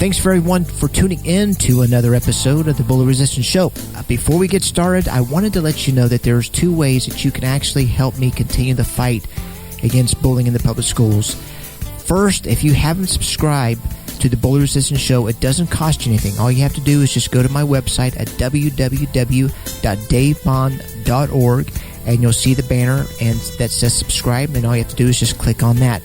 Thanks for everyone for tuning in to another episode of the Bully Resistance Show. Before we get started, I wanted to let you know that there's two ways that you can actually help me continue the fight against bullying in the public schools. First, if you haven't subscribed to the Bully Resistance Show, it doesn't cost you anything. All you have to do is just go to my website at www.davebond.org, and you'll see the banner and that says subscribe, and all you have to do is just click on that.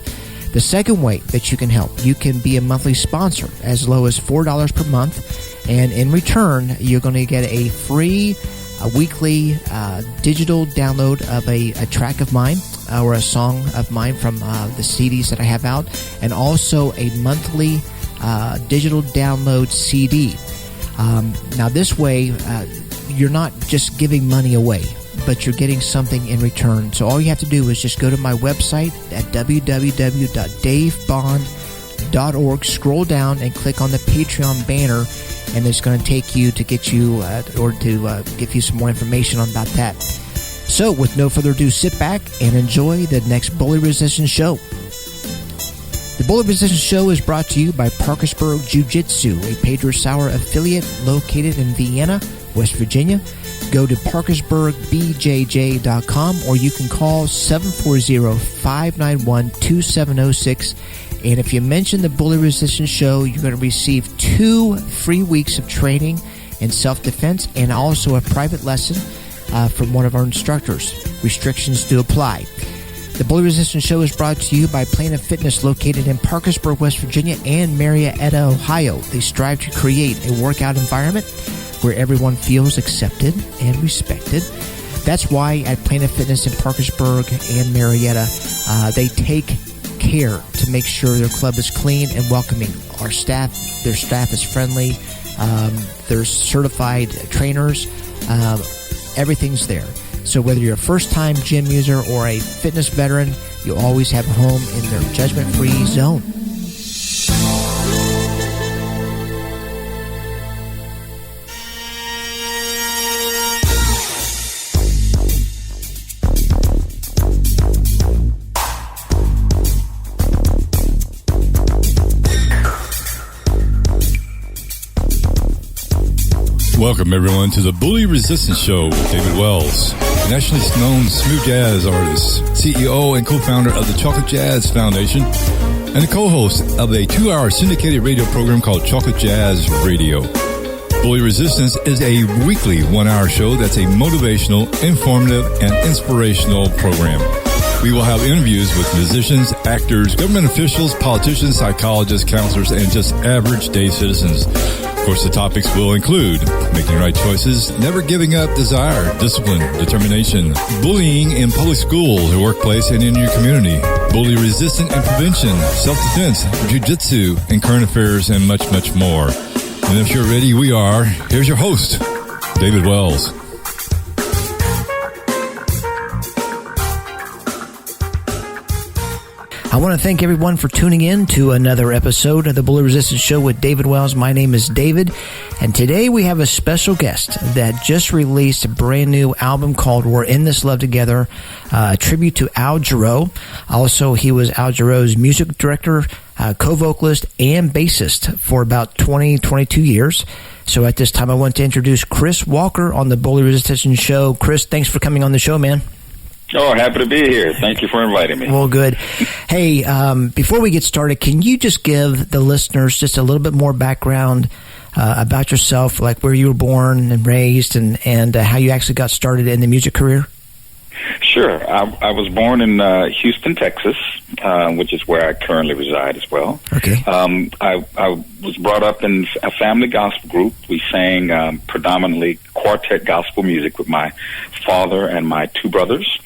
The second way that you can help, you can be a monthly sponsor as low as $4 per month, and in return, you're going to get a free weekly digital download of a track of mine or a song of mine from the CDs that I have out, and also a monthly digital download CD. Now this way, you're not just giving money away, but you're getting something in return. So all you have to do is just go to my website at www.davebond.org, scroll down and click on the Patreon banner, and it's going to take you to get you or to give you some more information about that. So with no further ado, sit back and enjoy the next Bully Resistance Show. The Bully Resistance Show is brought to you by Parkersburg Jiu-Jitsu, a Pedro Sauer affiliate located in Vienna, West Virginia. Go to parkersburgbjj.com, or you can call 740-591-2706. And if you mention the Bully Resistance Show, you're going to receive 2 free weeks of training in self-defense and also a private lesson from one of our instructors. Restrictions do apply. The Bully Resistance Show is brought to you by Planet Fitness, located in Parkersburg, West Virginia, and Marietta, Ohio. They strive to create a workout environment where everyone feels accepted and respected. That's why at Planet Fitness in Parkersburg and Marietta, they take care to make sure their club is clean and welcoming. Their staff is friendly. There's certified trainers. Everything's there. So whether you're a first-time gym user or a fitness veteran, you'll always have a home in their judgment-free zone. Welcome, everyone, to the Bully Resistance Show with David Wells, nationally known smooth jazz artist, CEO and co-founder of the Chocolate Jazz Foundation, and the co-host of a 2-hour syndicated radio program called Chocolate Jazz Radio. Bully Resistance is a weekly 1-hour show that's a motivational, informative, and inspirational program. We will have interviews with musicians, actors, government officials, politicians, psychologists, counselors, and just average day citizens. Of course, the topics will include making right choices, never giving up desire, discipline, determination, bullying in public schools, the workplace, and in your community, bully resistance and prevention, self-defense, jiu-jitsu, and current affairs, and much, much more. And if you're ready, we are. Here's your host, David Wells. I want to thank everyone for tuning in to another episode of the Bully Resistance Show with David Wells. My name is David, and today we have a special guest that just released a brand new album called We're In This Love Together, a tribute to Al Jarreau. Also, he was Al Jarreau's music director, co-vocalist, and bassist for about 22 years. So at this time, I want to introduce Chris Walker on the Bully Resistance Show. Chris, thanks for coming on the show, man. Oh, happy to be here. Thank you for inviting me. Well, good. Hey, before we get started, can you just give the listeners just a little bit more background about yourself, like where you were born and raised, and how you actually got started in the music career? Sure. I was born in Houston, Texas, which is where I currently reside as well. Okay. I was brought up in a family gospel group. We sang predominantly quartet gospel music with my father and my 2 brothers.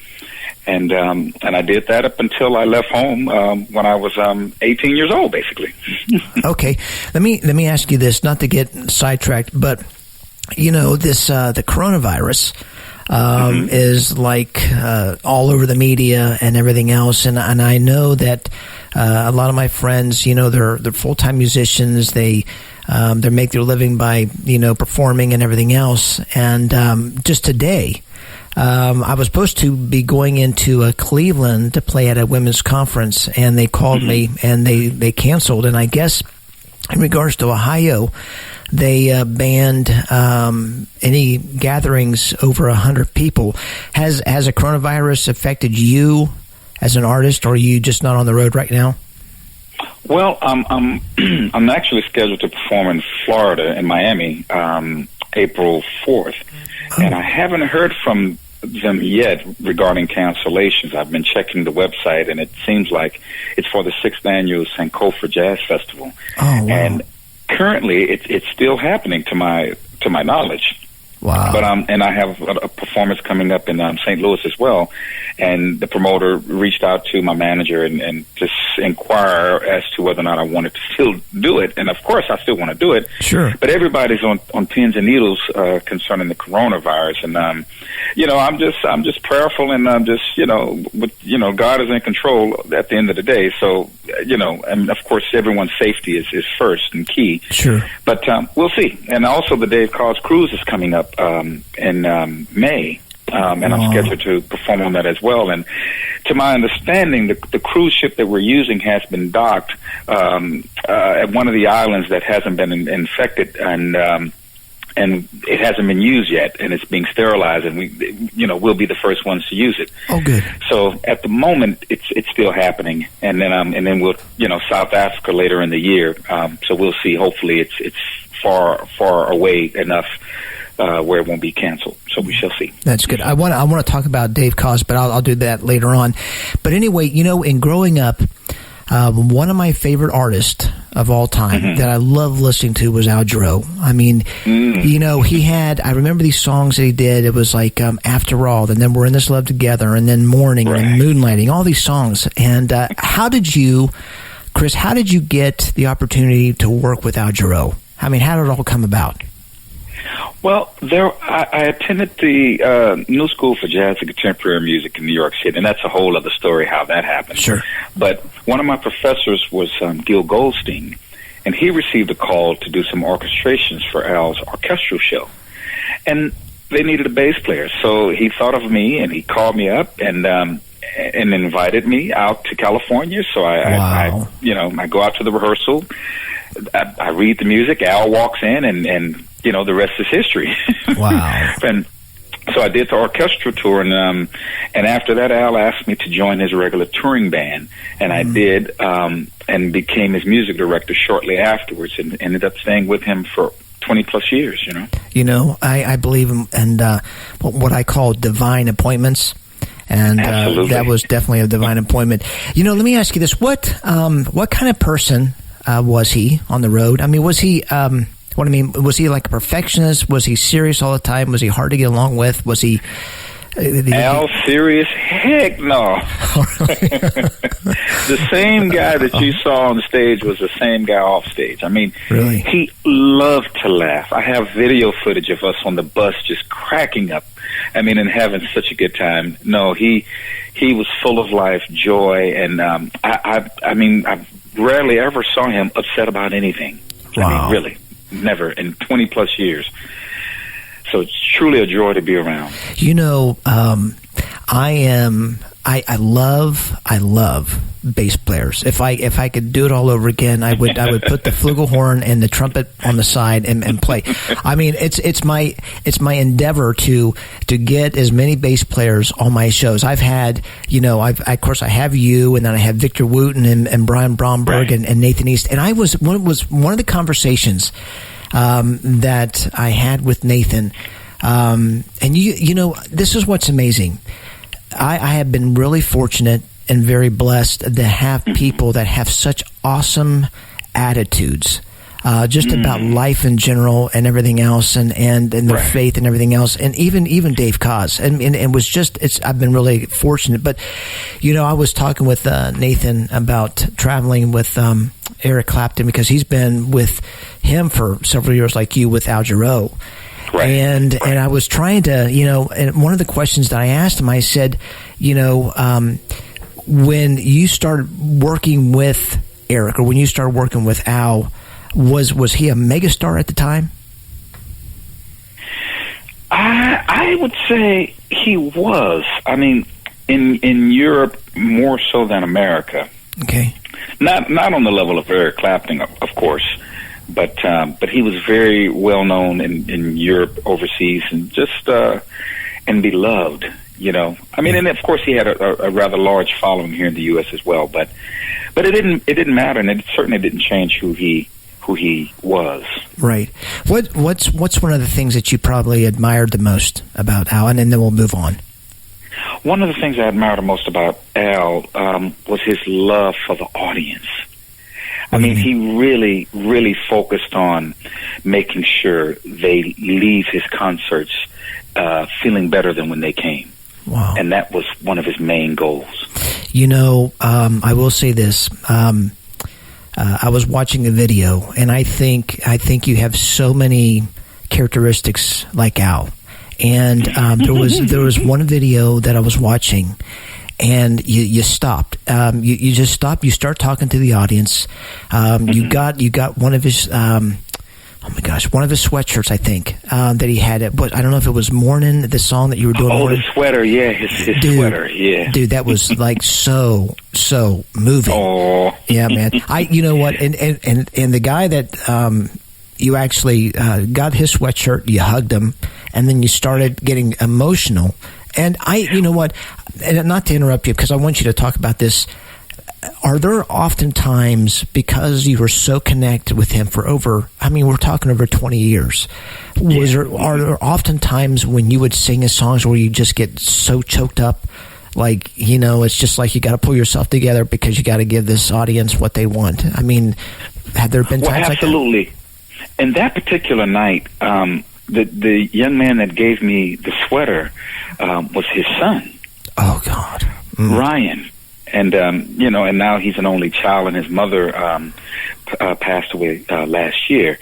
And I did that up until I left home when I was 18 years old, basically. Okay, let me ask you this, not to get sidetracked, but you know this the coronavirus is like all over the media and everything else, and I know that a lot of my friends, you know, they're full-time musicians. They make their living by performing and everything else, and just today. I was supposed to be going into Cleveland to play at a women's conference, and they called me and they canceled. And I guess in regards to Ohio, they banned any gatherings over 100 people. Has a coronavirus affected you as an artist, or are you just not on the road right now? Well, I'm actually scheduled to perform in Florida, in Miami, April 4th, and I haven't heard from them yet regarding cancellations. I've been checking the website, and it seems like it's for the 6th annual Sankofa Jazz Festival. Oh, wow. And currently, it's still happening to my knowledge. Wow. But and I have a performance coming up in St. Louis as well, and the promoter reached out to my manager and just inquire as to whether or not I wanted to still do it. And of course, I still want to do it. Sure. But everybody's on pins and needles concerning the coronavirus, and I'm just prayerful, and I'm just God is in control at the end of the day. So and of course, everyone's safety is first and key. Sure. But we'll see. And also, the Dave Koz cruise is coming up in May, and I'm scheduled to perform on that as well. And to my understanding, the cruise ship that we're using has been docked at one of the islands that hasn't been infected, and it hasn't been used yet, and it's being sterilized, and we'll be the first ones to use it. Oh, good. So at the moment, it's still happening, and then we'll South Africa later in the year. So we'll see. Hopefully, it's far away enough where it won't be canceled. So we shall see. That's good. I want to talk about Dave Koz, but I'll do that later on. But anyway, in growing up, one of my favorite artists of all time that I love listening to was Jarreau. I mean, he had, I remember these songs that he did. It was like After All, and then We're in This Love Together, and then Morning, right, and Moonlighting, all these songs. And how did you get the opportunity to work with Jarreau? I mean, how did it all come about? Well, I attended the New School for Jazz and Contemporary Music in New York City, and that's a whole other story how that happened. Sure. But one of my professors was Gil Goldstein, and he received a call to do some orchestrations for Al's orchestral show. And they needed a bass player, so he thought of me, and he called me up and invited me out to California. So I go out to the rehearsal. I read the music. Al walks in, and the rest is history. Wow. And so I did the orchestral tour, and after that, Al asked me to join his regular touring band, and I did, and became his music director shortly afterwards, and ended up staying with him for 20-plus years, I believe in what I call divine appointments. And that was definitely a divine appointment. Let me ask you this: what kind of person was he on the road? I mean, was he was he like a perfectionist? Was he serious all the time? Was he hard to get along with? Was he Al serious? Heck no. The same guy that you saw on stage was the same guy off stage. I mean, really? He loved to laugh. I have video footage of us on the bus just cracking up. I mean, and having such a good time. No, he was full of life, joy, and I mean, I rarely ever saw him upset about anything. Wow. I mean, really, never in 20-plus years. So it's truly a joy to be around. I love bass players. If I could do it all over again, I would put the flugelhorn and the trumpet on the side and play. I mean, it's my endeavor to get as many bass players on my shows. I've had, of course I have you, and then I have Victor Wooten and Brian Bromberg, right, and Nathan East. And one of the conversations that I had with Nathan, and this is what's amazing. I have been really fortunate and very blessed to have people that have such awesome attitudes, just about life in general and everything else, and their right, faith and everything else, and even Dave Koz, and it was just I've been really fortunate. But I was talking with Nathan about traveling with Eric Clapton, because he's been with him for several years, like you with Jarreau. Right. And I was trying to, and one of the questions that I asked him, I said, when you started working with Eric, or when you started working with Al, was he a megastar at the time? I would say he was. I mean, in Europe more so than America. Okay. Not on the level of Eric Clapton, of course. but he was very well known in Europe, overseas, and just and beloved. You know, I mean, and of course he had a rather large following here in the U.S. as well. But it didn't matter, and it certainly didn't change who he was. Right. What's one of the things that you probably admired the most about Al, and then we'll move on. One of the things I admired the most about Al was his love for the audience. I mean, he really, really focused on making sure they leave his concerts feeling better than when they came. Wow. And that was one of his main goals. You know, I will say this. I was watching a video, and I think you have so many characteristics like Al. And there was one video that I was watching, and you stopped. You just stopped. You start talking to the audience. You got one of his oh my gosh, one of his sweatshirts, I think, that he had it. But I don't know if it was Morning, the song that you were doing. Oh, Morning. the sweater, yeah, his sweater, yeah. Dude, that was like so moving. Oh, yeah, man. You know what? And the guy that you actually got his sweatshirt, you hugged him, and then you started getting emotional. And you know what? And not to interrupt you, because I want you to talk about this. Are there often times, because you were so connected with him for over, I mean, we're talking over 20 years, are there often times when you would sing his songs where you just get so choked up, like, you know, it's just like you got to pull yourself together because you got to give this audience what they want? I mean, had there been times like that? Absolutely. And that particular night, the young man that gave me the sweater was his son. Oh, God. Ryan. And, you know, and now he's an only child, and his mother passed away last year.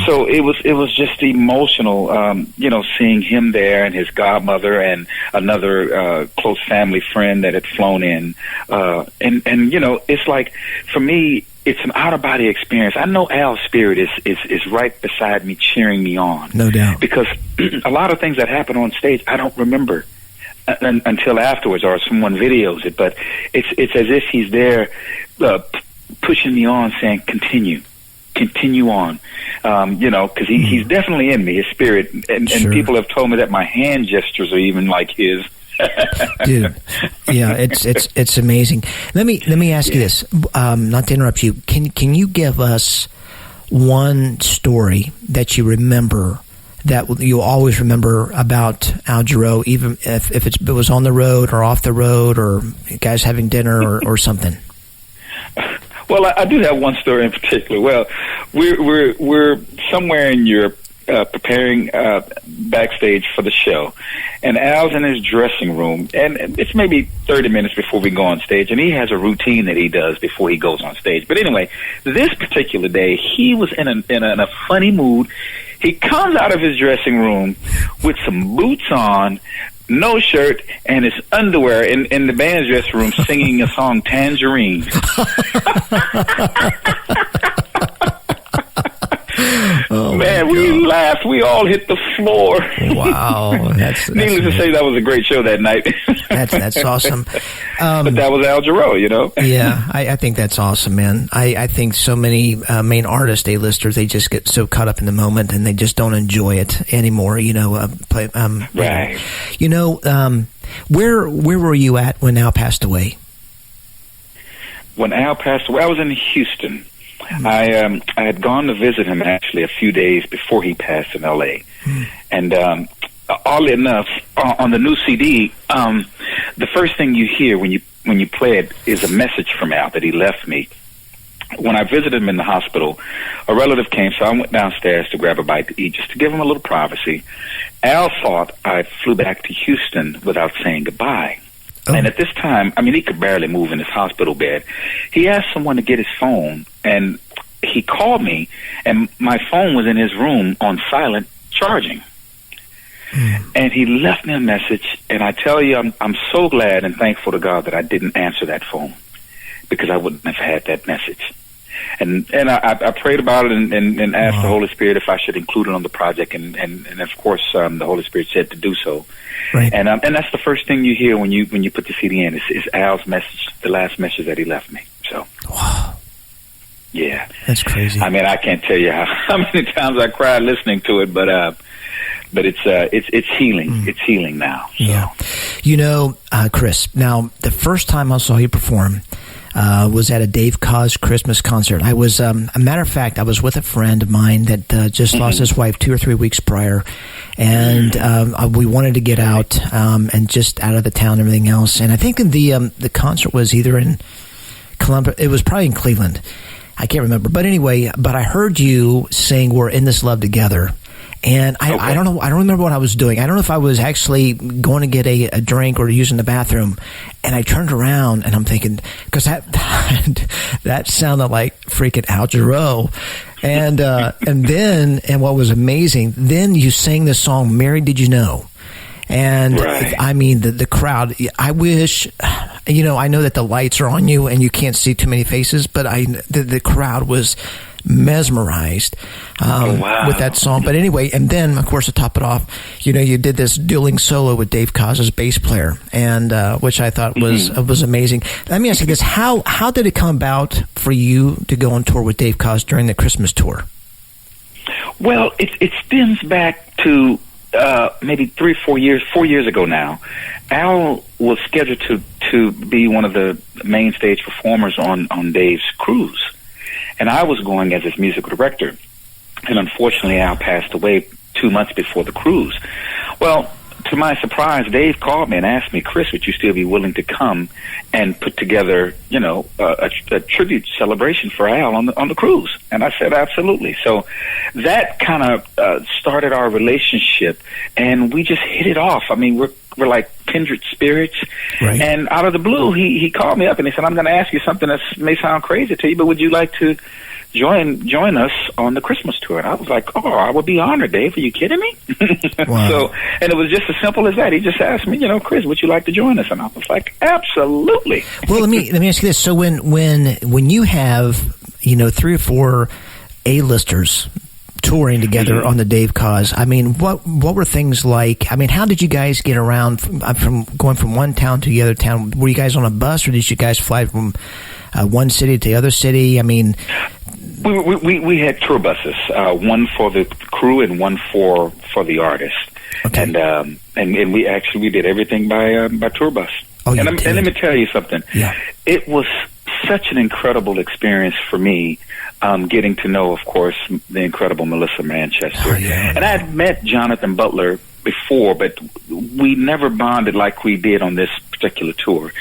So it was just emotional, you know, seeing him there and his godmother and another close family friend that had flown in. And, you know, it's like, for me, it's an out-of-body experience. I know Al's spirit is right beside me, cheering me on. No doubt. Because a lot of things that happen on stage, I don't remember until afterwards, or someone videos it. But it's as if he's there pushing me on, saying, continue on. You know, because he's definitely in me, his spirit. And people have told me that my hand gestures are even like his. Dude, yeah, it's amazing. Let me ask you this, not to interrupt you. Can you give us one story that you remember, that you'll always remember about Al Jarreau, even if it was on the road or off the road, or you guys having dinner or something? Well, I do have one story in particular. Well, we're somewhere in Europe, preparing backstage for the show, and Al's in his dressing room, and it's maybe 30 minutes before we go on stage, and he has a routine that he does before he goes on stage. But anyway, this particular day, he was in a funny mood. He comes out of his dressing room with some boots on, no shirt, and his underwear in the band's dressing room, singing a song, Tangerine. Oh, man, we laughed. We all hit the floor. Wow. That's Needless to say, that was a great show that night. That's awesome. But that was Al Jarreau, you know? Yeah, I think that's awesome, man. I think so many main artists, A-listers, they just get so caught up in the moment and they just don't enjoy it anymore, you know. Right. You know, where were you at when Al passed away? When Al passed away, I was in Houston. I had gone to visit him actually a few days before he passed in L.A. And oddly enough, on the new CD, the first thing you hear when you play it is a message from Al that he left me. When I visited him in the hospital, a relative came, so I went downstairs to grab a bite to eat, just to give him a little privacy. Al thought I flew back to Houston without saying goodbye. Oh. And at this time, I mean, he could barely move in his hospital bed. He asked someone to get his phone, and he called me, and my phone was in his room on silent, charging. And he left me a message, and I tell you, I'm so glad and thankful to God that I didn't answer that phone, because I wouldn't have had that message. And I prayed about it and asked the Holy Spirit if I should include it on the project, and of course the Holy Spirit said to do so. Right. And that's the first thing you hear when you put the CD in is Al's message, the last message that he left me. So. Wow. Yeah. That's crazy. I mean, I can't tell you how many times I cried listening to it, but it's healing. It's healing now. So. Yeah. You know, Chris, now the first time I saw you perform was at a Dave Koz Christmas concert. I was, a matter of fact, I was with a friend of mine that just lost his wife 2 or 3 weeks prior, and we wanted to get out and just out of the town and everything else. And I think the concert was either in Columbus. It was probably in Cleveland. I can't remember. But anyway, I heard you sing "We're in This Love Together." And I don't know. I don't remember what I was doing. I don't know if I was actually going to get a drink or using the bathroom. And I turned around and I'm thinking, because that sounded like freaking Al Jarreau. And what was amazing, then you sang the song "Mary, Did You Know?" And right. I mean, the crowd, I wish, I know that the lights are on you and you can't see too many faces, but the crowd was mesmerized with that song. But anyway, and then, of course, to top it off, you did this dueling solo with Dave Koz's bass player, and which I thought was amazing. Let me ask you this. How did it come about for you to go on tour with Dave Koz during the Christmas tour? Well, it stems back to maybe 3 or 4 years ago now. Al was scheduled to be one of the main stage performers on Dave's cruise. And I was going as his musical director. And unfortunately, Al passed away 2 months before the cruise. Well, to my surprise, Dave called me and asked me, "Chris, would you still be willing to come and put together, a tribute celebration for Al on the cruise?" And I said, absolutely. So that kind of started our relationship, and we just hit it off. I mean, we're like kindred spirits. Right. And out of the blue, he called me up and he said, "I'm going to ask you something that may sound crazy to you, but would you like to join us on the Christmas tour?" And I was like, "Oh, I would be honored, Dave. Are you kidding me?" Wow. So, and it was just as simple as that. He just asked me, "Chris, would you like to join us?" And I was like, "Absolutely." Well, let me ask you this. So when you have 3 or 4 A-listers touring together on the Dave Koz, I mean, what were things like? I mean, how did you guys get around from going from one town to the other town? Were you guys on a bus, or did you guys fly from one city to the other city? I mean, we had tour buses, one for the crew and one for the artist. Okay. And we did everything by tour bus. Oh, and let me tell you something. Yeah. It was such an incredible experience for me, getting to know, of course, the incredible Melissa Manchester. Oh, yeah. And I had met Jonathan Butler before, but we never bonded like we did on this particular tour.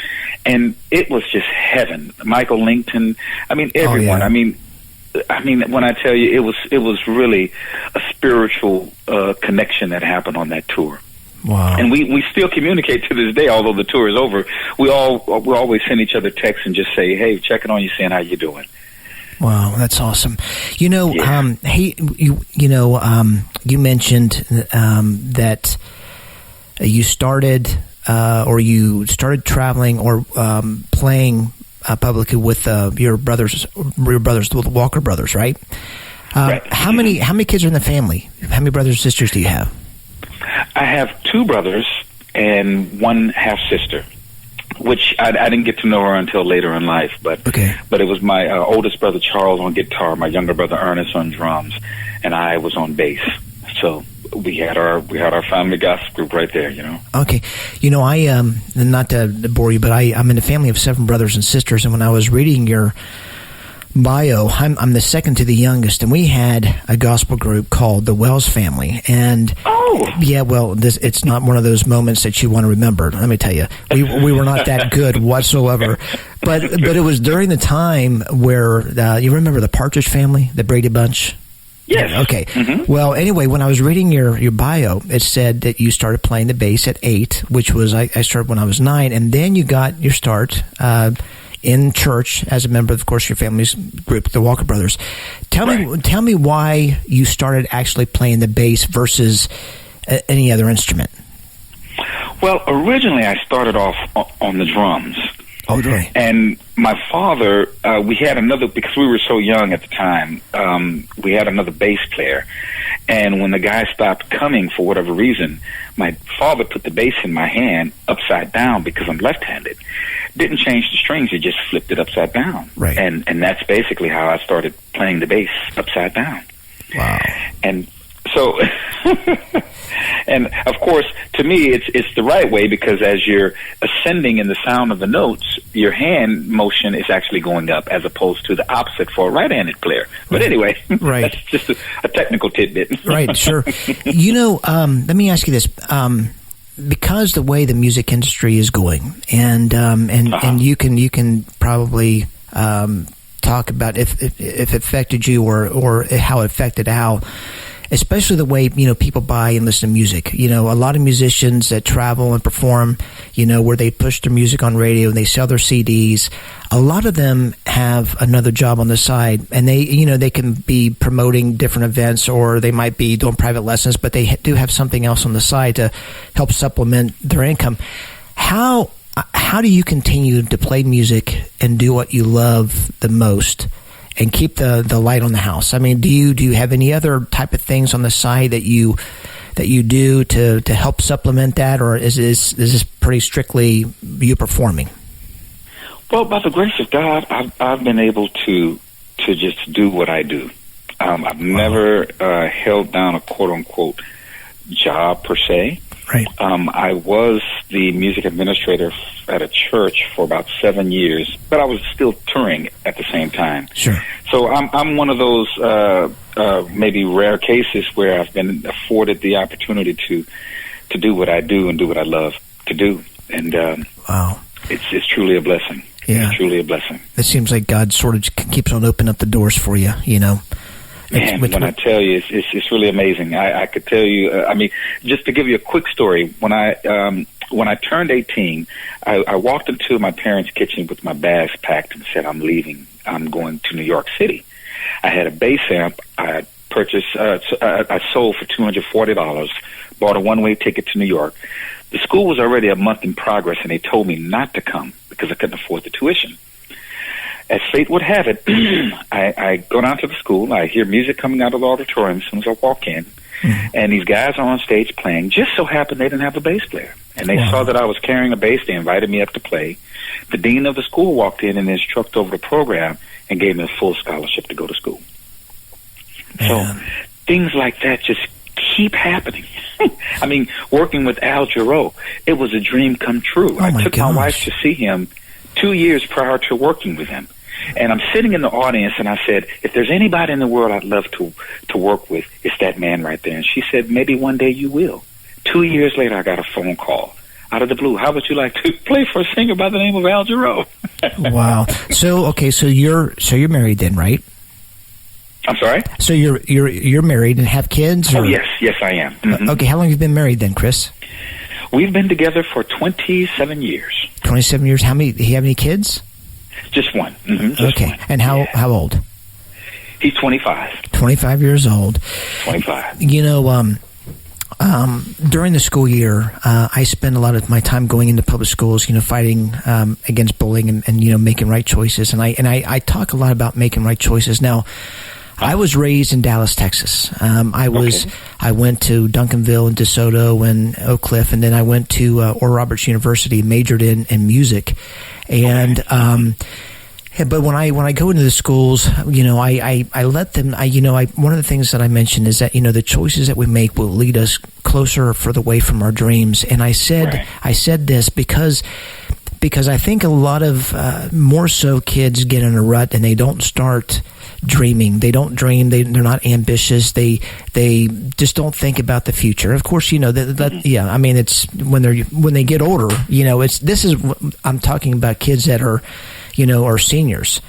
And it was just heaven. Michael Langton, I mean, everyone. Oh, yeah. I mean, when I tell you, it was really a spiritual connection that happened on that tour. Wow. And we still communicate to this day, although the tour is over. We always send each other texts and just say, "Hey, checking on you, seeing how you doing." Wow, that's awesome. You mentioned that you started traveling or playing publicly with your brothers, the Walker brothers, right? Right. How many kids are in the family? How many brothers and sisters do you have? I have 2 brothers and 1 half sister, which I didn't get to know her until later in life. But it was my oldest brother Charles on guitar, my younger brother Ernest on drums, and I was on bass. So we had our family gospel group right there. Okay, I not to bore you, but I'm in a family of 7 brothers and sisters, and when I was reading your bio, I'm the second to the youngest, and we had a gospel group called the Wells Family. And it's not one of those moments that you want to remember. Let me tell you, we were not that good whatsoever. But it was during the time where you remember the Partridge Family, the Brady Bunch. Yes. Okay. Mm-hmm. Well, anyway, when I was reading your bio, it said that you started playing the bass at 8, which was I started when I was 9, and then you got your start in church as a member, of course, your family's group, the Walker Brothers. Tell me why you started actually playing the bass versus any other instrument. Well, originally I started off on the drums. Okay. And my father, we had another, because we were so young at the time, we had another bass player. And when the guy stopped coming for whatever reason, my father put the bass in my hand upside down because I'm left-handed. Didn't change the strings, he just flipped it upside down. Right. And that's basically how I started playing the bass upside down. Wow. And so, and of course, to me, it's the right way, because as you're ascending in the sound of the notes, your hand motion is actually going up, as opposed to the opposite for a right-handed player. But anyway, right. That's just a technical tidbit. Right, sure. You know, let me ask you this. Because the way the music industry is going, and you can probably talk about if it affected you or how it affected Al, especially the way, you know, people buy and listen to music. You know, a lot of musicians that travel and perform, you know, where they push their music on radio and they sell their CDs, a lot of them have another job on the side, and they can be promoting different events, or they might be doing private lessons, but they do have something else on the side to help supplement their income. How do you continue to play music and do what you love the most and keep the light on the house? I mean, do you have any other type of things on the side that you do to help supplement that, or is this pretty strictly you performing? Well, by the grace of God, I've been able to just do what I do. I've never held down a quote-unquote job per se. Right. I was the music administrator at a church for about 7 years, but I was still touring at the same time. Sure. So I'm one of those maybe rare cases where I've been afforded the opportunity to do what I do and do what I love to do. And wow, it's truly a blessing. Yeah. It's truly a blessing. It seems like God sort of keeps on opening up the doors for you, you know. Man, when I tell you, it's really amazing. I could tell you, I mean, just to give you a quick story, when I turned 18, I walked into my parents' kitchen with my bags packed and said, I'm leaving. I'm going to New York City. I had a bass amp. I purchased, I sold for $240, bought a one-way ticket to New York. The school was already a month in progress, and they told me not to come because I couldn't afford the tuition. As fate would have it, I go down to the school. I hear music coming out of the auditorium as soon as I walk in, and these guys are on stage playing. Just so happened they didn't have a bass player, and they saw that I was carrying a bass. They invited me up to play. The dean of the school walked in and instructed over the program and gave me a full scholarship to go to school. So things like that just keep happening. I mean, working with Al Jarreau, it was a dream come true. I took my wife to see him 2 years prior to working with him. And I'm sitting in the audience, and I said, if there's anybody in the world I'd love to work with, it's that man right there. And she said, maybe one day you will. 2 years later, I got a phone call out of the blue. How would you like to play for a singer by the name of Al Jarreau? Wow. So you're married then, right? I'm sorry? So you're married and have kids? Or? Oh, yes, I am. Mm-hmm. Okay, how long have you been married then, Chris? We've been together for 27 years. 27 years. Do you have any kids? Just one. Mm-hmm, just okay. One. And how old? He's 25. 25 years old. 25. You know, during the school year, I spend a lot of my time going into public schools, you know, fighting against bullying and you know, making right choices. And I talk a lot about making right choices. Now, I was raised in Dallas, Texas. I went to Duncanville and DeSoto and Oak Cliff, and then I went to Oral Roberts University, majored in music. And but when I go into the schools, you know, I let them. One of the things that I mentioned is that, you know, the choices that we make will lead us closer or further away from our dreams. And I said this because I think a lot of more so kids get in a rut and they don't start dreaming. They don't dream. They're not ambitious. They just don't think about the future. Of course, you know that. Yeah, I mean, it's when they get older. You know, I'm talking about kids that are, you know, are seniors,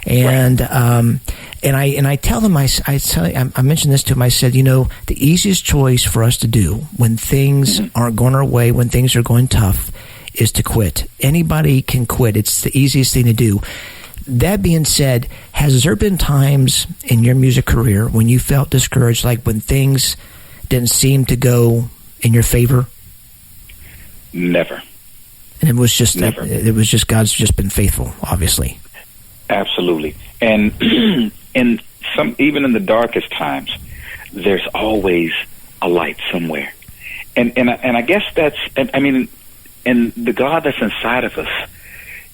and I tell them I mentioned this to them. I said, you know, the easiest choice for us to do when things aren't going our way, when things are going tough, is to quit. Anybody can quit. It's the easiest thing to do. That being said, has there been times in your music career when you felt discouraged, like when things didn't seem to go in your favor? Never. And it was just God's just been faithful, obviously. Absolutely. And even in the darkest times, there's always a light somewhere. And I guess that's, I mean, and the God that's inside of us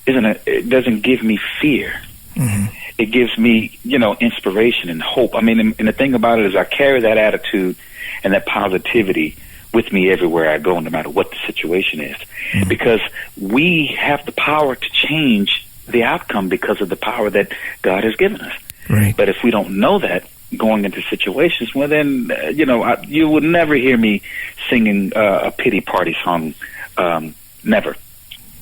it doesn't give me fear. Mm-hmm. It gives me, inspiration and hope. I mean, and the thing about it is I carry that attitude and that positivity with me everywhere I go, no matter what the situation is. Mm-hmm. Because we have the power to change the outcome because of the power that God has given us. Right. But if we don't know that going into situations, well, then, you would never hear me singing a pity party song. Never.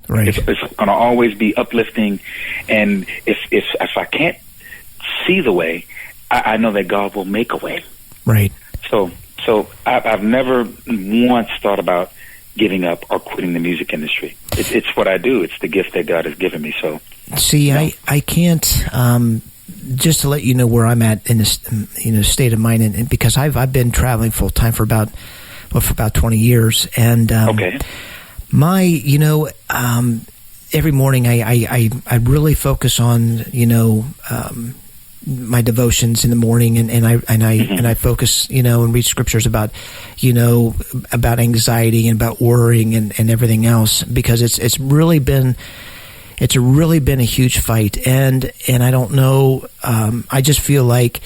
Right. It's going to always be uplifting. And if I can't see the way, I know that God will make a way. Right. So I've never once thought about giving up or quitting the music industry. It's what I do. It's the gift that God has given me. So, see, I can't. Just to let you know where I'm at in this, state of mind, and because I've been traveling full time for about 20 years, and okay. My, every morning I really focus on, my devotions in the morning, and I focus, and read scriptures about anxiety and about worrying and everything else, because it's really been a huge fight, and I don't know, I just feel like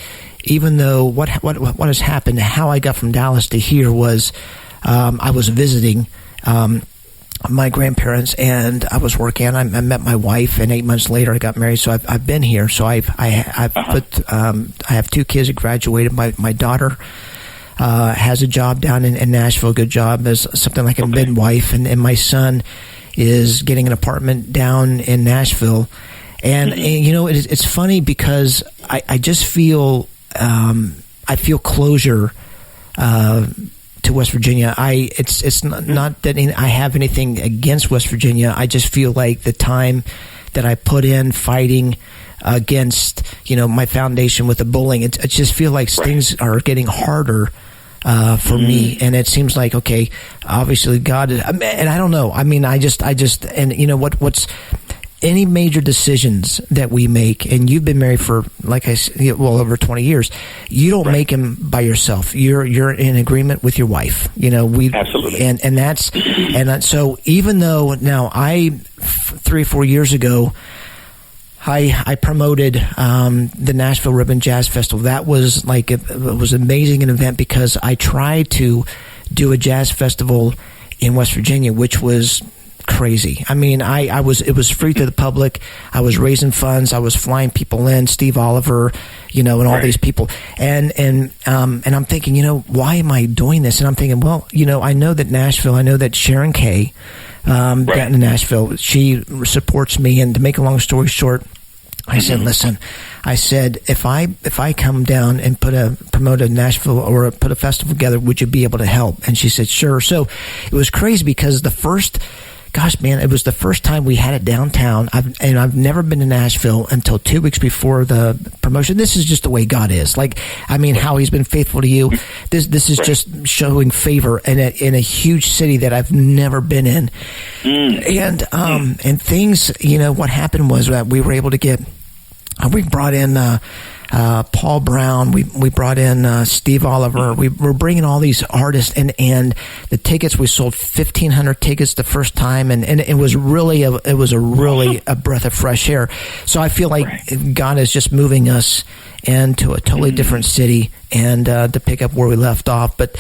even though what has happened, how I got from Dallas to here was, I was visiting, my grandparents, and I was working. I met my wife, and 8 months later I got married. So I've been here. So I have 2 kids that graduated. My daughter has a job down in Nashville, a good job as something like a midwife, and my son is getting an apartment down in Nashville. And it's funny because I just feel I feel closure to West Virginia. It's not that I have anything against West Virginia. I just feel like the time that I put in fighting against my foundation with the bullying, it just feel like things are getting harder for me, and it seems like, okay, obviously God is, and I don't know. I mean, I just and what's any major decisions that we make, and you've been married for, like I said, over 20 years, you don't make them by yourself. You're in agreement with your wife. Absolutely. And that's, so even though now 3 or 4 years ago, I promoted the Nashville Ribbon Jazz Festival. That was it was amazing an event, because I tried to do a jazz festival in West Virginia, which was crazy. I mean, it was free to the public. I was raising funds. I was flying people in, Steve Oliver, and all these people. And I'm thinking, why am I doing this? And I'm thinking, well, I know that Sharon Kay, down in Nashville, she supports me. And to make a long story short, I said, listen, if I come down and promote a Nashville or put a festival together, would you be able to help? And she said, sure. So it was crazy, because it was the first time we had it downtown. I've never been to Nashville until 2 weeks before the promotion. This is just the way God is. How He's been faithful to you. This is just showing favor in a huge city that I've never been in. And things, what happened was that we were able to we brought in Paul Brown, we brought in Steve Oliver. We were bringing all these artists, and the tickets, we sold 1,500 tickets the first time, and it was really a breath of fresh air. So I feel like God is just moving us into a totally different city, and to pick up where we left off. But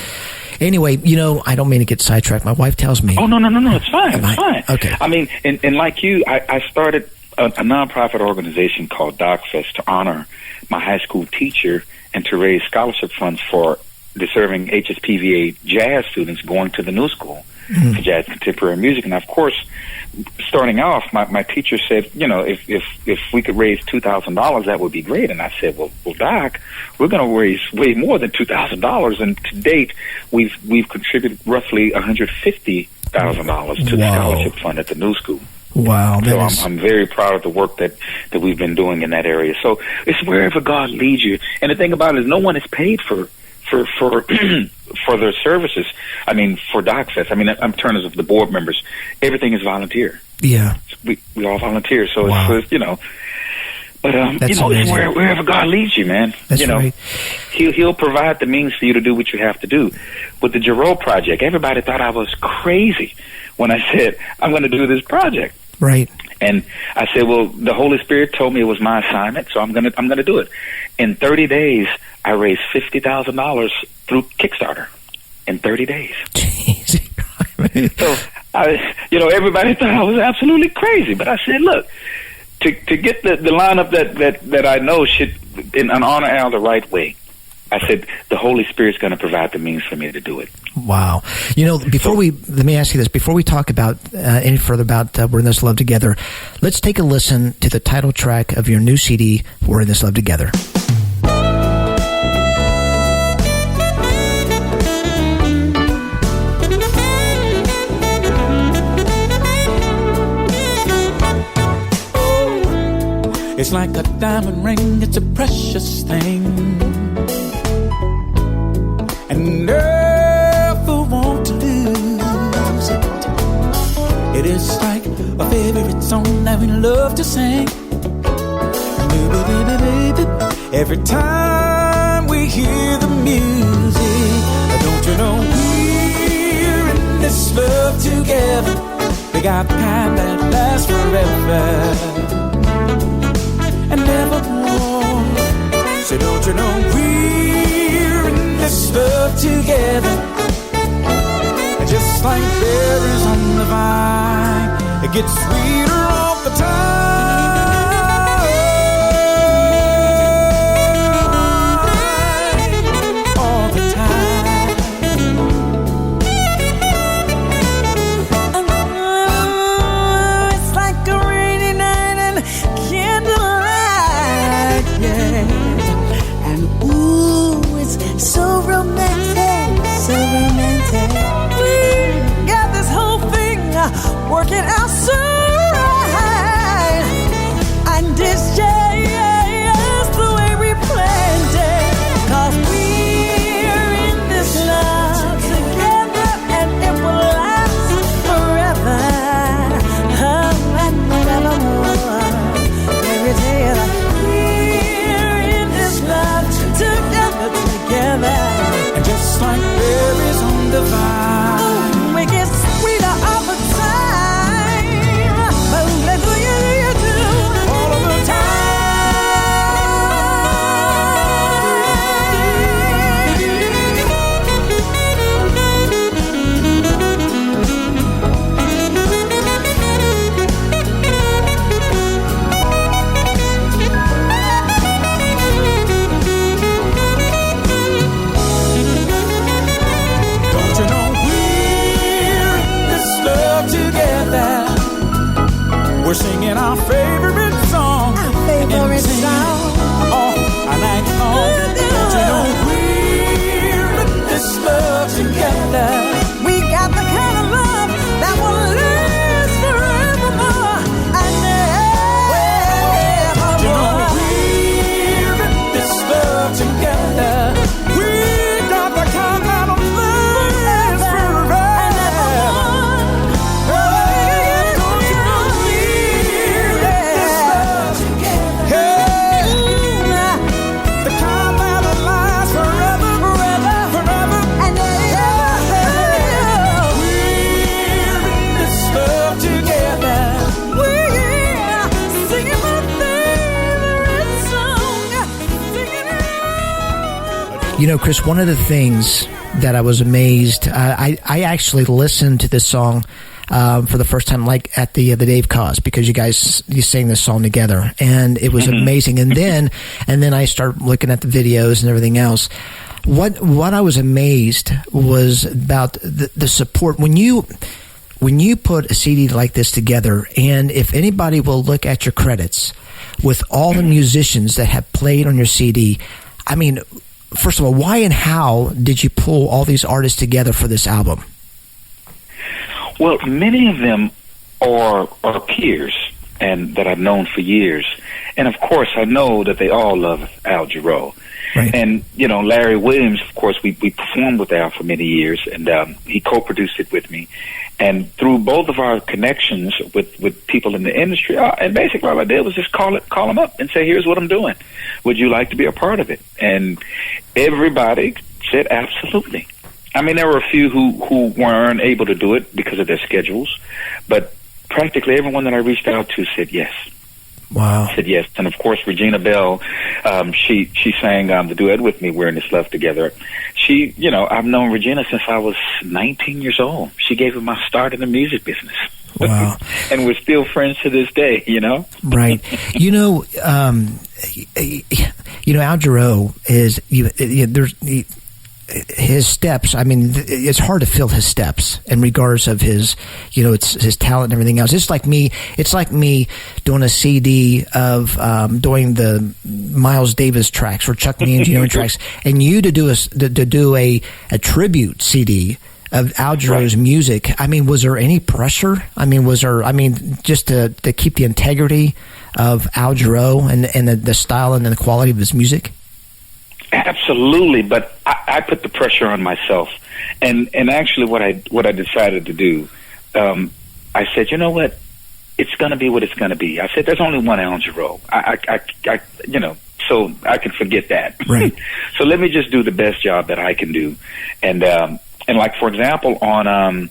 anyway, I don't mean to get sidetracked. My wife tells me, oh no, it's fine. It's fine. Okay. I mean, and like you, I started a nonprofit organization called DocFest to honor my high school teacher and to raise scholarship funds for deserving HSPVA jazz students going to the new school for jazz contemporary music. And of course, starting off, my teacher said, if we could raise $2,000, that would be great. And I said, well, Doc, we're going to raise way more than $2,000. And to date, we've contributed roughly $150,000 to the scholarship fund at the new school. Wow. So I'm very proud of the work that we've been doing in that area. So it's wherever God leads you. And the thing about it is, no one is paid for their services. I mean, for DocFest, I'm terms of the board members, everything is volunteer. Yeah. We all volunteer. So it's But That's you know, it's amazing. wherever God leads you, man. That's you know, right. He'll provide the means for you to do what you have to do. With the Jarreau project, everybody thought I was crazy when I said I'm going to do this project. Right. And I said, well, the Holy Spirit told me it was my assignment, so I'm gonna do it. In 30 days, I raised $50,000 through Kickstarter. In 30 days. Jeez. So, everybody thought I was absolutely crazy. But I said, look, to get the lineup that I know should in an honor Al the right way, I said the Holy Spirit's going to provide the means for me to do it. Wow. Let me ask you this. Before we talk about any further about We're in This Love Together, let's take a listen to the title track of your new CD, We're in This Love Together. It's like a diamond ring, it's a precious thing, and never want to lose it. It is like a favorite song that we love to sing. Baby, baby, baby, every time we hear the music, don't you know we're in this love together? We got the kind that lasts forever and nevermore. So don't you know we're in this love together? And just like berries on the vine, it gets sweeter all the time. All the time. Oh, it's like a rainy night and candlelight, yeah. And ooh, it's so romantic, so romantic. We got this whole thing working out so right. And it's just the way we planned it. 'Cause we're in this love together and it will last forever. Oh, and forevermore. Let me tell you that we're in this love together. And just like berries on the vine, We get sweeter all the time. But let's do you do all of the Don't you know we're in this love together? We're singing our favorite song. our favorite And singing song. all night long. Don't you know we're in this love together? We got the kind of love that will last forevermore and You know nevermore. we're in this love together. We got the kind that will last forever. Oh, don't you know we're in this love together? Hey, the kind that will last forever, forever. And We're in this love together. we're singing my favorite song. Singing it. Chris, one of the things that I was amazed, I actually listened to this song for the first time, like at the Dave Cause, because you sang this song together, and it was amazing. And then I started looking at the videos and everything else. What I was amazed was about the support when you put a CD like this together. And if anybody will look at your credits with all the musicians that have played on your CD, I mean, first of all, why and how did you pull all these artists together for this album? Well, many of them are peers and that I've known for years, And of course, I know that they all love Al Jarreau. Right. And, Larry Williams, of course, we performed with Al for many years, and he co-produced it with me. And through both of our connections with people in the industry, and basically all I did was just call them up and say, here's what I'm doing. Would you like to be a part of it? And everybody said absolutely. I mean, there were a few who weren't able to do it because of their schedules, but practically everyone that I reached out to said yes. Wow. Said yes. And of course, Regina Bell, she sang the duet with me, We're in This Love Together. She, I've known Regina since I was 19 years old. She gave me my start in the music business. Wow. And we're still friends to this day, Right. Al Jarreau is, his steps, I mean, it's hard to fill his steps in regards of his, it's his talent and everything else. It's like me doing a CD of doing the Miles Davis tracks or Chuck Mangione tracks, and you to do a tribute CD of Al Jarreau's music. I mean, was there any pressure? I mean, just to keep the integrity of Al Jarreau and the style and the quality of his music? Absolutely, but I put the pressure on myself, and actually, what I decided to do, I said, you know what, it's going to be what it's going to be. I said, there's only one Al Jarreau. I so I can forget that. Right. So let me just do the best job that I can do, and like for example, on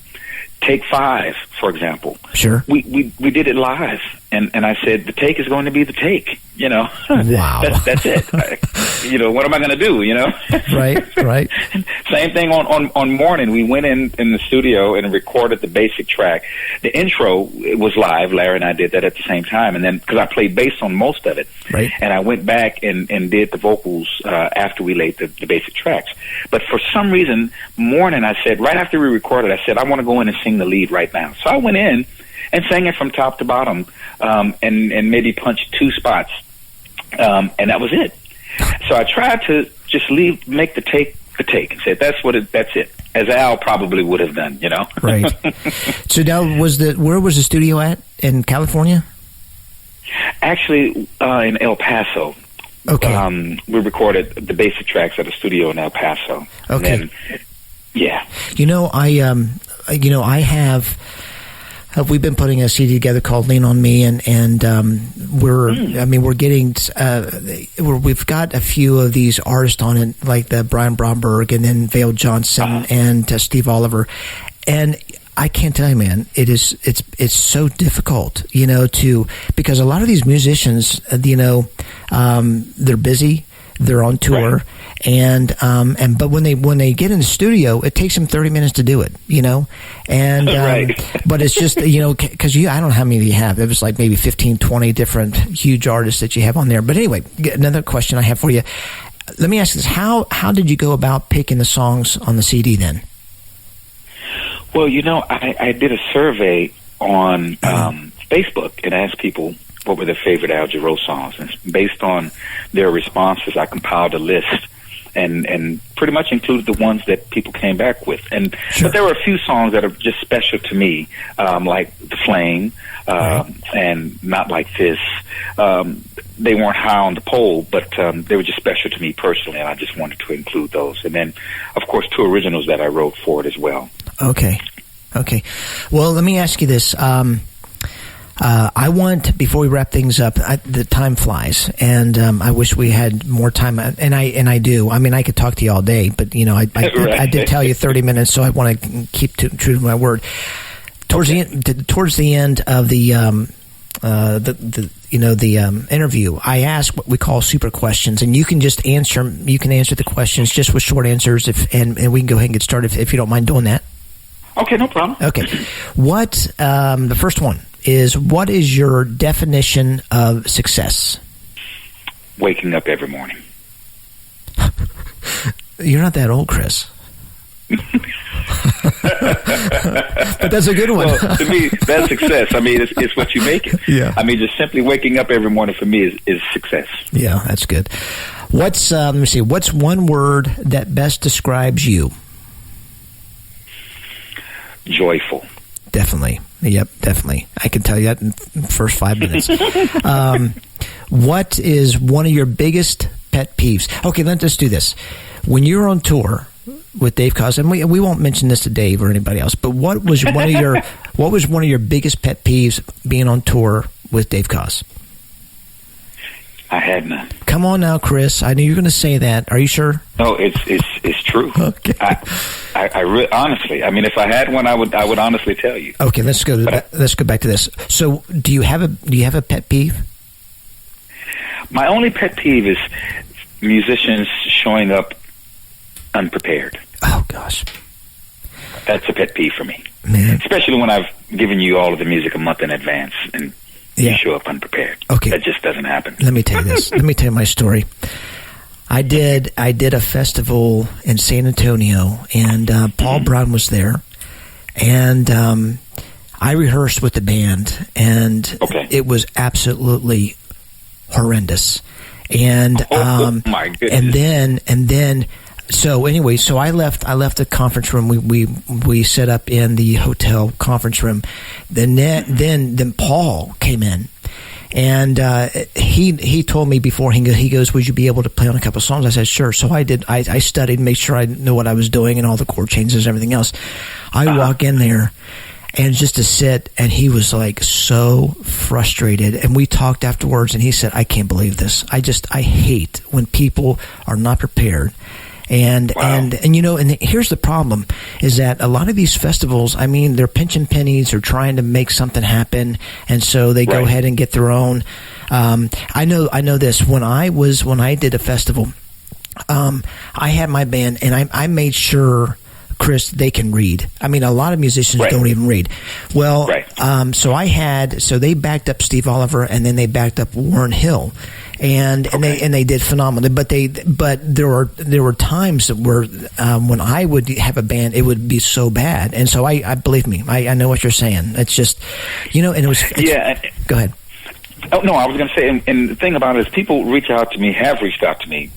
Take 5, for example, sure, we did it live, and I said the take is going to be the take. Wow. That's it. What am I going to do? Right. Same thing on Morning. We went in the studio and recorded the basic track. The intro was live. Larry and I did that at the same time, and then because I played bass on most of it, right. And I went back and did the vocals after we laid the basic tracks. But for some reason, Morning, I said right after we recorded, I said I want to go in and sing the lead right now. So I went in and sang it from top to bottom, and maybe punched 2 spots, and that was it. So I tried to just make the take and said that's it, as Al probably would have done, Right. So now, where was the studio at in California? Actually, in El Paso. Okay. We recorded the basic tracks at a studio in El Paso. Okay. And then, yeah. I have. We've been putting a CD together called "Lean on Me," and we're getting we've got a few of these artists on it, like the Brian Bromberg and then Vale Johnson and Steve Oliver, and I can't tell you, man, it's so difficult, because a lot of these musicians, they're busy. They're on tour, right. But when they get in the studio, it takes them 30 minutes to do it, and right. But it's just because I don't know how many you have. It was like maybe 15, 20 different huge artists that you have on there. But anyway, another question I have for you. Let me ask this: How did you go about picking the songs on the CD then? Well, I did a survey on Facebook and asked people what were their favorite Al Jarreau songs, and based on their responses, I compiled a list and pretty much included the ones that people came back with. And sure. But there were a few songs that are just special to me, like "The Flame" right. and "Not Like This." They weren't high on the poll, but they were just special to me personally, and I just wanted to include those. And then, of course, 2 originals that I wrote for it as well. Okay. Well, let me ask you this. I want, before we wrap things up, the time flies, and I wish we had more time. And I do. I mean, I could talk to you all day, but I did tell you 30 minutes, so I want to keep true to my word. Towards the end of the interview, I ask what we call super questions, and you can just answer. You can answer the questions just with short answers, and we can go ahead and get started if you don't mind doing that. Okay, no problem. Okay, the first one is, what is your definition of success? Waking up every morning. You're not that old, Chris. But that's a good one. Well, to me, that's success. I mean, it's what you make it. Yeah. I mean, just simply waking up every morning for me is success. Yeah, that's good. What's let me see. What's one word that best describes you? Joyful. Definitely. Yep, definitely. I can tell you that in the first 5 minutes. What is one of your biggest pet peeves? Okay, let's do this. When you're on tour with Dave Koz, and we won't mention this to Dave or anybody else, but what was one of your biggest pet peeves being on tour with Dave Koz? I had none. Come on now, Chris. I knew you were going to say that. Are you sure? No, it's true. Okay. I honestly, I mean, if I had one, I would honestly tell you. Okay, let's go back to this. So, do you have a pet peeve? My only pet peeve is musicians showing up unprepared. Oh gosh, that's a pet peeve for me. Man. Especially when I've given you all of the music a month in advance and you show up unprepared. Okay, that just doesn't happen. Let me tell you this. Let me tell you my story. I did a festival in San Antonio, and Paul Brown was there, and I rehearsed with the band, and it was absolutely horrendous. And my goodness. and then so anyway, so I left the conference room. We set up in the hotel conference room. Then Paul came in, and he told me before he goes, would you be able to play on a couple of songs? I said sure. So I did. I studied, made sure I knew what I was doing and all the chord changes and everything else. I walk in there, and just to sit, and he was like so frustrated. And we talked afterwards, and he said, I can't believe this. I hate when people are not prepared. And you know, and here's the problem is that a lot of these festivals, I mean, they're pinching pennies or trying to make something happen, and so they go ahead and get their own. I know this. When I did a festival, I had my band, and I made sure, Chris, they can read. I mean, a lot of musicians don't even read. Well, so they backed up Steve Oliver, and then they backed up Warren Hill. And they did phenomenally, but there were times where when I would have a band, it would be so bad, and so I believe me, I know what you're saying. It's just, you know, and go ahead. Oh no, I was going to say, and the thing about it is, people have reached out to me,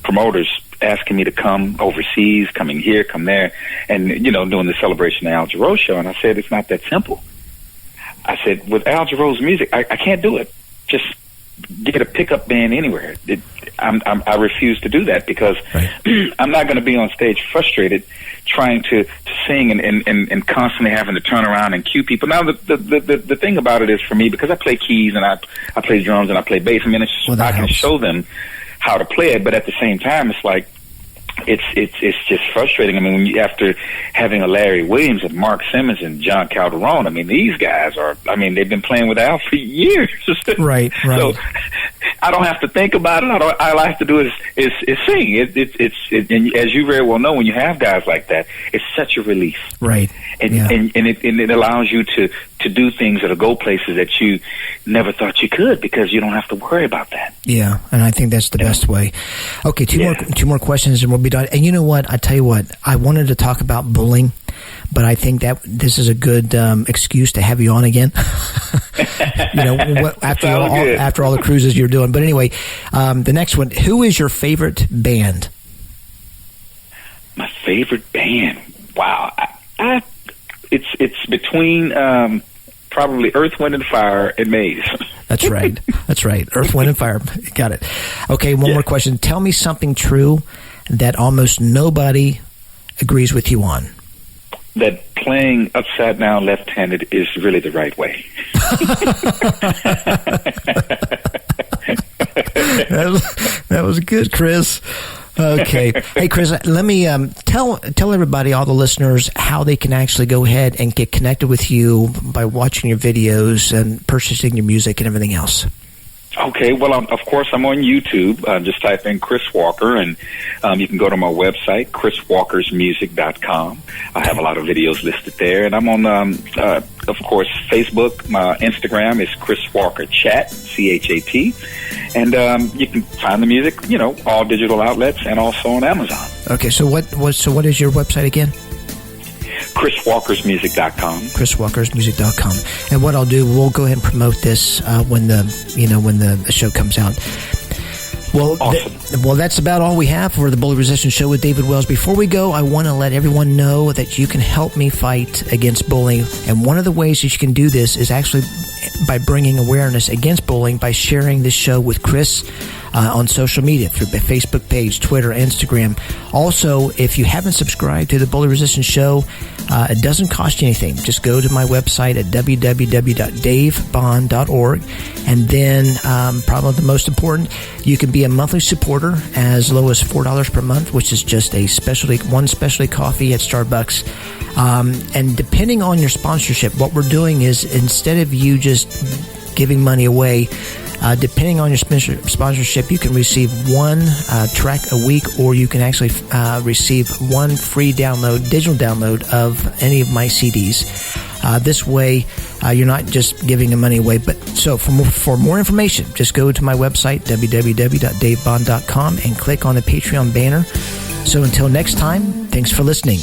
promoters asking me to come overseas, coming here, come there, and you know, doing the Celebration of Al Jarreau show, and I said it's not that simple. I said with Al Jarreau's music, I can't do it. Just get a pickup band anywhere. I refuse to do that because I'm not going to be on stage frustrated trying to sing and constantly having to turn around and cue people. Now the thing about it is, for me, because I play keys and I play drums and I play bass, I mean, I can show them how to play it, but at the same time, it's like it's just frustrating. I mean, when after having a Larry Williams and Mark Simmons and John Calderon, I mean, these guys they've been playing with Al for years. Right. So I don't have to think about it. All I have to do is sing. And as you very well know, when you have guys like that, it's such a relief. Right. And it allows you to do things that'll go places that you never thought you could, because you don't have to worry about that. Yeah, and I think that's the best way. Okay, two more questions and we'll be done. And you know what? I tell you what, I wanted to talk about bullying, but I think that this is a good excuse to have you on again. You know, after all the cruises you're doing. But anyway, the next one, who is your favorite band? My favorite band? Wow. It's between probably Earth, Wind, and Fire and Maze. That's right. Earth, Wind, and Fire. Got it. Okay, one more question. Tell me something true that almost nobody agrees with you on. That playing upside down left-handed is really the right way. That was good, Chris. Okay. Hey, Chris, let me tell everybody, all the listeners, how they can actually go ahead and get connected with you by watching your videos and purchasing your music and everything else. Okay, well, of course, I'm on YouTube. Just type in Chris Walker, and you can go to my website, chriswalkersmusic.com. I have a lot of videos listed there, and I'm on, of course, Facebook. My Instagram is Chris Walker Chat, CHAT, and you can find the music, you know, all digital outlets, and also on Amazon. Okay, so what is your website again? chriswalkersmusic.com. chriswalkersmusic.com. And what I'll do, we'll go ahead and promote this when the show comes out. Well, awesome. Well, that's about all we have for the Bully Resistance Show with David Wells. Before we go, I want to let everyone know that you can help me fight against bullying, and one of the ways that you can do this is actually by bringing awareness against bullying by sharing this show with Chris on social media, through the Facebook page, Twitter, Instagram. Also, if you haven't subscribed to the Bully Resistance Show, it doesn't cost you anything. Just go to my website at www.davebond.org, and then probably the most important, you can be a monthly supporter as low as $4 per month, which is just one specialty coffee at Starbucks. And depending on your sponsorship, what we're doing is, instead of you just giving money away, depending on your sponsorship, you can receive one track a week, or you can actually receive one free digital download of any of my CDs. This way, you're not just giving the money away. So for more information, just go to my website, www.davebond.com, and click on the Patreon banner. So until next time, thanks for listening.